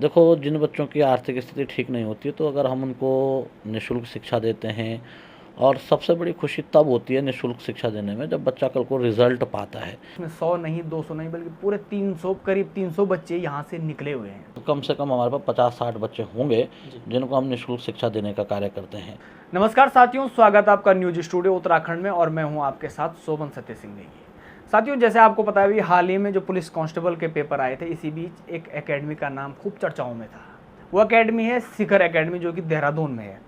देखो, जिन बच्चों की आर्थिक स्थिति ठीक नहीं होती है तो अगर हम उनको निःशुल्क शिक्षा देते हैं, और सबसे बड़ी खुशी तब होती है निःशुल्क शिक्षा देने में जब बच्चा कल को रिजल्ट पाता है। इसमें 100 नहीं, 200 नहीं, बल्कि पूरे 300, करीब 300 बच्चे यहाँ से निकले हुए हैं। तो कम से कम हमारे पास 50-60 बच्चे होंगे जिनको हम निःशुल्क शिक्षा देने का कार्य करते हैं। नमस्कार साथियों, स्वागत है आपका न्यूज स्टूडियो उत्तराखंड में और मैं हूं आपके साथ शोभन सत्य सिंह नेगी। साथियों, जैसे आपको पता है अभी हाल ही में जो पुलिस कांस्टेबल के पेपर आए थे, इसी बीच एक एकेडमी का नाम खूब चर्चाओं में था। वो एकेडमी है शिखर एकेडमी, जो कि देहरादून में है।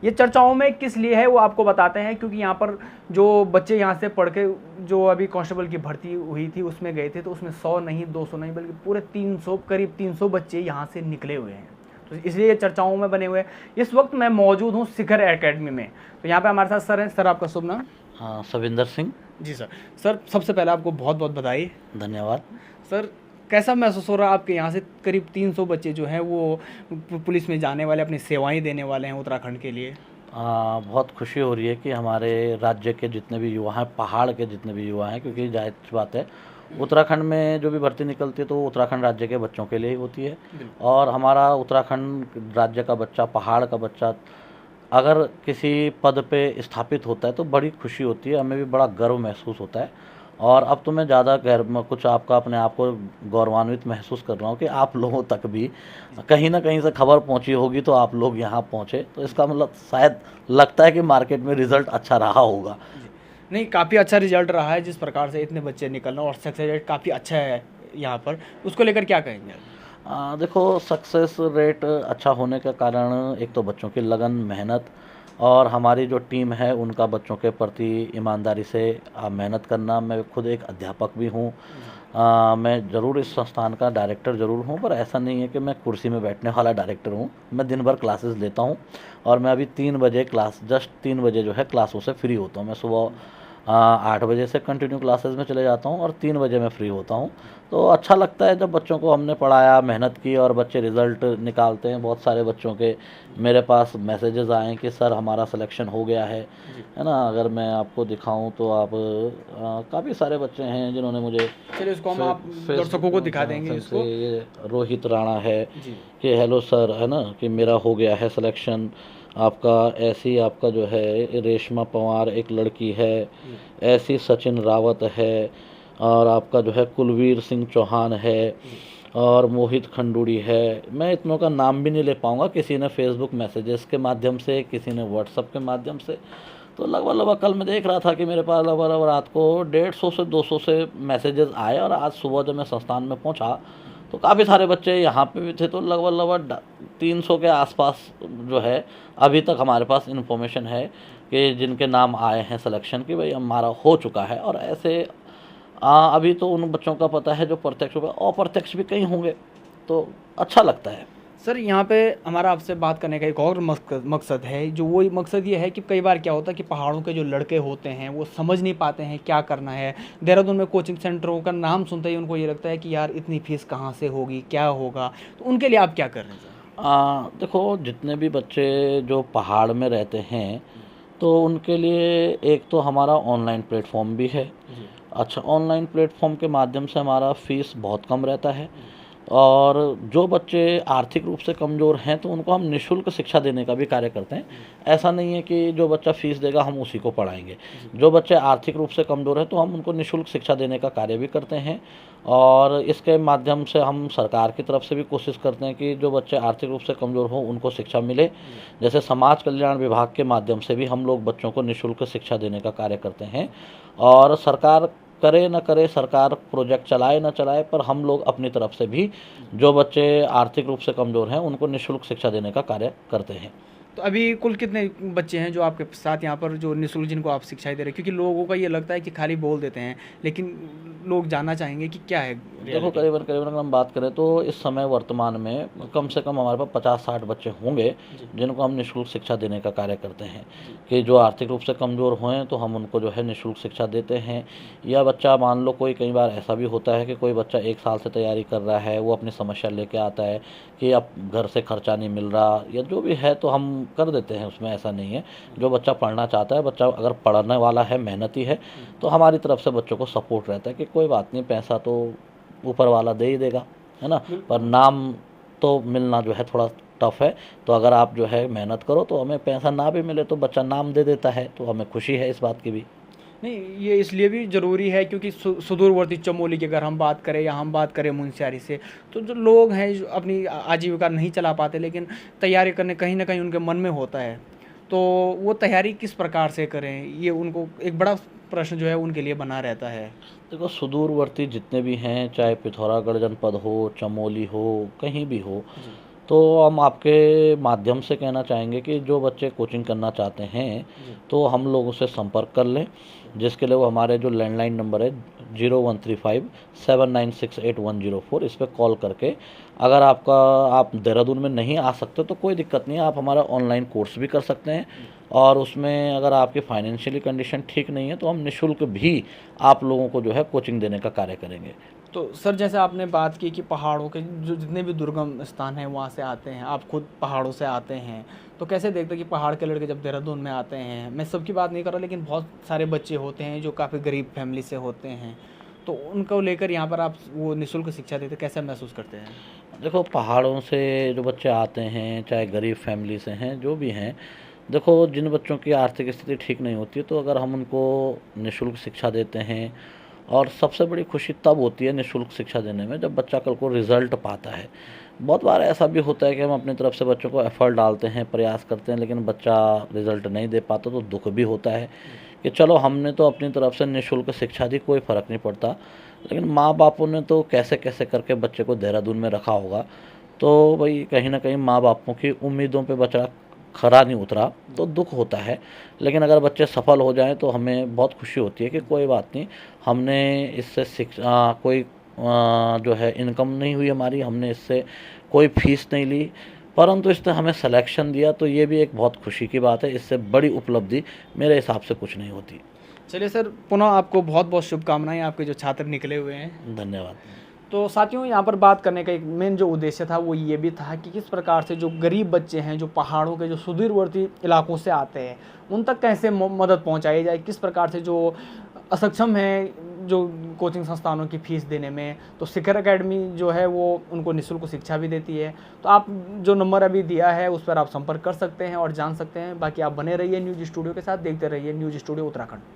ये चर्चाओं में किस लिए है वो आपको बताते हैं, क्योंकि यहाँ पर जो बच्चे यहाँ से पढ़ के जो अभी कांस्टेबल की भर्ती हुई थी उसमें गए थे, तो उसमें 100 नहीं, 200 नहीं, बल्कि पूरे 300, करीब 300 बच्चे यहाँ से निकले हुए हैं। तो इसलिए चर्चाओं में बने हुए हैं। इस वक्त मैं मौजूद हूँ शिखर एकेडमी में। तो यहाँ पे हमारे साथ सर हैं। सर, आपका शुभ नाम? हाँ, सविंदर सिंह। जी सर। सर, सबसे पहले आपको बहुत बहुत बधाई। धन्यवाद। सर, कैसा महसूस हो रहा है आपके यहाँ से करीब 300 बच्चे जो हैं वो पुलिस में जाने वाले, अपनी सेवाएं देने वाले हैं उत्तराखंड के लिए? बहुत खुशी हो रही है कि हमारे राज्य के जितने भी युवा हैं, पहाड़ के जितने भी युवा हैं, क्योंकि जाहिर सी बात है उत्तराखंड में जो भी भर्ती निकलती है तो वो उत्तराखंड राज्य के बच्चों के लिए ही होती है। और हमारा उत्तराखंड राज्य का बच्चा, पहाड़ का बच्चा अगर किसी पद पे स्थापित होता है तो बड़ी खुशी होती है, हमें भी बड़ा गर्व महसूस होता है। और अब तो मैं ज़्यादा कुछ आपका अपने आप को गौरवान्वित महसूस कर रहा हूँ कि आप लोगों तक भी कहीं ना कहीं से खबर पहुँची होगी तो आप लोग यहाँ पहुँचे, तो इसका मतलब शायद लगता है कि मार्केट में रिज़ल्ट अच्छा रहा होगा। नहीं, काफ़ी अच्छा रिजल्ट रहा है। जिस प्रकार से इतने बच्चे निकलना और सक्सेस रेट काफ़ी अच्छा है यहाँ पर, उसको लेकर क्या कहेंगे? देखो, सक्सेस रेट अच्छा होने का कारण एक तो बच्चों की लगन, मेहनत, और हमारी जो टीम है उनका बच्चों के प्रति ईमानदारी से मेहनत करना। मैं खुद एक अध्यापक भी हूँ। मैं ज़रूर इस संस्थान का डायरेक्टर ज़रूर हूँ, पर ऐसा नहीं है कि मैं कुर्सी में बैठने वाला डायरेक्टर हूँ। मैं दिन भर क्लासेस लेता हूँ और मैं अभी 3 बजे जस्ट 3 बजे जो है क्लासों से फ्री होता हूँ। मैं सुबह 8 बजे से कंटिन्यू क्लासेस में चले जाता हूँ और 3 बजे मैं फ्री होता हूँ। तो अच्छा लगता है जब बच्चों को हमने पढ़ाया, मेहनत की और बच्चे रिज़ल्ट निकालते हैं। बहुत सारे बच्चों के मेरे पास मैसेजेस आए कि सर हमारा सिलेक्शन हो गया है ना। अगर मैं आपको दिखाऊं तो आप काफ़ी सारे बच्चे हैं जिन्होंने मुझे, चलिए उसको हम आप दर्शकों को दिखा देंगे। इसको ये रोहित राणा है जी कि हेलो सर, है ना, कि मेरा हो गया है सिलेक्शन आपका। ऐसी आपका जो है रेशमा पंवार एक लड़की है, ऐसी सचिन रावत है, और आपका जो है कुलवीर सिंह चौहान है, और मोहित खंडूड़ी है। मैं इतनों का नाम भी नहीं ले पाऊँगा। किसी ने फेसबुक मैसेजेस के माध्यम से, किसी ने व्हाट्सएप के माध्यम से। तो लगभग कल मैं देख रहा था कि मेरे पास लगभग रात को 150 से 200 से मैसेजेस आए, और आज सुबह जब मैं संस्थान में पहुंचा तो काफ़ी सारे बच्चे यहाँ पे भी थे। तो लगभग 300 के आसपास जो है अभी तक हमारे पास इन्फॉर्मेशन है कि जिनके नाम आए हैं सिलेक्शन की, भाई हमारा हो चुका है। और ऐसे अभी तो उन बच्चों का पता है जो प्रत्यक्ष होगा, अप्रत्यक्ष भी कहीं होंगे, तो अच्छा लगता है। सर, यहाँ पे हमारा आपसे बात करने का एक और मकसद है। जो वो मकसद ये है कि कई बार क्या होता है कि पहाड़ों के जो लड़के होते हैं वो समझ नहीं पाते हैं क्या करना है। देहरादून में कोचिंग सेंटरों का नाम सुनते ही उनको ये लगता है कि यार इतनी फीस कहाँ से होगी, क्या होगा। तो उनके लिए आप क्या कर रहे हैं सर? देखो, जितने भी बच्चे जो पहाड़ में रहते हैं तो उनके लिए एक तो हमारा ऑनलाइन प्लेटफॉर्म भी है। अच्छा, ऑनलाइन प्लेटफॉर्म के माध्यम से हमारा फ़ीस बहुत कम रहता है। और जो बच्चे आर्थिक रूप से कमज़ोर हैं तो उनको हम निःशुल्क शिक्षा देने का भी कार्य करते हैं। ऐसा नहीं है कि जो बच्चा फ़ीस देगा हम उसी को पढ़ाएंगे। जो बच्चे आर्थिक रूप से कमज़ोर हैं तो हम उनको निःशुल्क शिक्षा देने का कार्य भी करते हैं। और इसके माध्यम से हम सरकार की तरफ से भी कोशिश करते हैं कि जो बच्चे आर्थिक रूप से कमज़ोर हों उनको शिक्षा मिले। जैसे समाज कल्याण विभाग के माध्यम से भी हम लोग बच्चों को निःशुल्क शिक्षा देने का कार्य करते हैं। और सरकार करे न करे, सरकार प्रोजेक्ट चलाए न चलाए, पर हम लोग अपनी तरफ से भी जो बच्चे आर्थिक रूप से कमज़ोर हैं उनको निःशुल्क शिक्षा देने का कार्य करते हैं। तो अभी कुल कितने बच्चे हैं जो आपके साथ यहाँ पर जो निःशुल्क जिनको आप शिक्षाएं दे रहे हैं? क्योंकि लोगों का ये लगता है कि खाली बोल देते हैं, लेकिन लोग जानना चाहेंगे कि क्या है। देखो, करीबन अगर हम बात करें तो इस समय वर्तमान में कम से कम हमारे पास 50-60 बच्चे होंगे जिनको हम निःशुल्क शिक्षा देने का कार्य करते हैं। कि जो आर्थिक रूप से कमज़ोर हुए तो हम उनको जो है निःशुल्क शिक्षा देते हैं। या बच्चा मान लो कोई, कई बार ऐसा भी होता है कि कोई बच्चा 1 साल से तैयारी कर रहा है, वो अपनी समस्या लेके आता है कि अब घर से खर्चा नहीं मिल रहा या जो भी है, तो हम कर देते हैं। उसमें ऐसा नहीं है। जो बच्चा पढ़ना चाहता है, बच्चा अगर पढ़ने वाला है, मेहनती है, तो हमारी तरफ से बच्चों को सपोर्ट रहता है कि कोई बात नहीं, पैसा तो ऊपर वाला दे ही देगा, है ना, पर नाम तो मिलना जो है थोड़ा टफ है। तो अगर आप जो है मेहनत करो तो हमें पैसा ना भी मिले तो बच्चा नाम दे देता है, तो हमें खुशी है इस बात की भी। नहीं, ये इसलिए भी ज़रूरी है क्योंकि सुदूरवर्ती चमोली की अगर हम बात करें या हम बात करें मुनस्यारी से, तो जो लोग हैं जो अपनी आजीविका नहीं चला पाते, लेकिन तैयारी करने कहीं ना कहीं उनके मन में होता है, तो वो तैयारी किस प्रकार से करें, ये उनको एक बड़ा प्रश्न जो है उनके लिए बना रहता है। देखो, सुदूरवर्ती जितने भी हैं, चाहे पिथौरागढ़ जनपद हो, चमोली हो, कहीं भी हो, जी। तो हम आपके माध्यम से कहना चाहेंगे कि जो बच्चे कोचिंग करना चाहते हैं जी। तो हम लोगों से संपर्क कर लें, जिसके लिए वो हमारे जो लैंडलाइन नंबर है 0135 7968 104, इस पर कॉल करके, अगर आप देहरादून में नहीं आ सकते तो कोई दिक्कत नहीं है, आप हमारा ऑनलाइन कोर्स भी कर सकते हैं। और उसमें अगर आपकी फाइनेंशियली कंडीशन ठीक नहीं है तो हम निःशुल्क भी आप लोगों को जो है कोचिंग देने का कार्य करेंगे। तो सर, जैसे आपने बात की कि पहाड़ों के जो जितने भी दुर्गम स्थान हैं वहाँ से आते हैं, आप खुद पहाड़ों से आते हैं, तो कैसे देखते हैं कि पहाड़ के लड़के जब देहरादून में आते हैं, मैं सबकी बात नहीं कर रहा, लेकिन बहुत सारे बच्चे होते हैं जो काफ़ी गरीब फैमिली से होते हैं, तो उनको लेकर यहाँ पर आप वो निःशुल्क शिक्षा देते, कैसा महसूस करते हैं? देखो, पहाड़ों से जो बच्चे आते हैं, चाहे गरीब फैमिली से हैं, जो भी हैं, देखो जिन बच्चों की आर्थिक स्थिति ठीक नहीं होती है, तो अगर हम उनको निःशुल्क शिक्षा देते हैं, और सबसे बड़ी खुशी तब होती है निःशुल्क शिक्षा देने में जब बच्चा कल को रिजल्ट पाता है। बहुत बार ऐसा भी होता है कि हम अपनी तरफ से बच्चों को एफर्ट डालते हैं, प्रयास करते हैं, लेकिन बच्चा रिजल्ट नहीं दे पाता, तो दुख भी होता है कि चलो हमने तो अपनी तरफ से निःशुल्क शिक्षा दी, कोई फ़र्क नहीं पड़ता, लेकिन माँ बापों ने तो कैसे कैसे करके बच्चे को देहरादून में रखा होगा। तो भाई कहीं ना कहीं माँ बापों की उम्मीदों पे बच्चा खरा नहीं उतरा तो दुख होता है। लेकिन अगर बच्चे सफल हो जाएं तो हमें बहुत खुशी होती है कि कोई बात नहीं, हमने इससे कोई जो है इनकम नहीं हुई हमारी, हमने इससे कोई फीस नहीं ली, परंतु इसने हमें सिलेक्शन दिया, तो ये भी एक बहुत खुशी की बात है। इससे बड़ी उपलब्धि मेरे हिसाब से कुछ नहीं होती। चलिए सर, पुनः आपको बहुत बहुत शुभकामनाएं, आपके जो छात्र निकले हुए हैं। धन्यवाद। तो साथियों, यहाँ पर बात करने का एक मेन जो उद्देश्य था वो ये भी था कि किस प्रकार से जो गरीब बच्चे हैं, जो पहाड़ों के जो सुदूरवर्ती इलाकों से आते हैं, उन तक कैसे मदद पहुँचाई जाए, किस प्रकार से जो असक्षम हैं जो कोचिंग संस्थानों की फ़ीस देने में, तो शिखर एकेडमी जो है वो उनको निःशुल्क शिक्षा भी देती है। तो आप जो नंबर अभी दिया है उस पर आप संपर्क कर सकते हैं और जान सकते हैं। बाकी आप बने रहिए न्यूज़ स्टूडियो के साथ, देखते रहिए न्यूज़ स्टूडियो उत्तराखंड।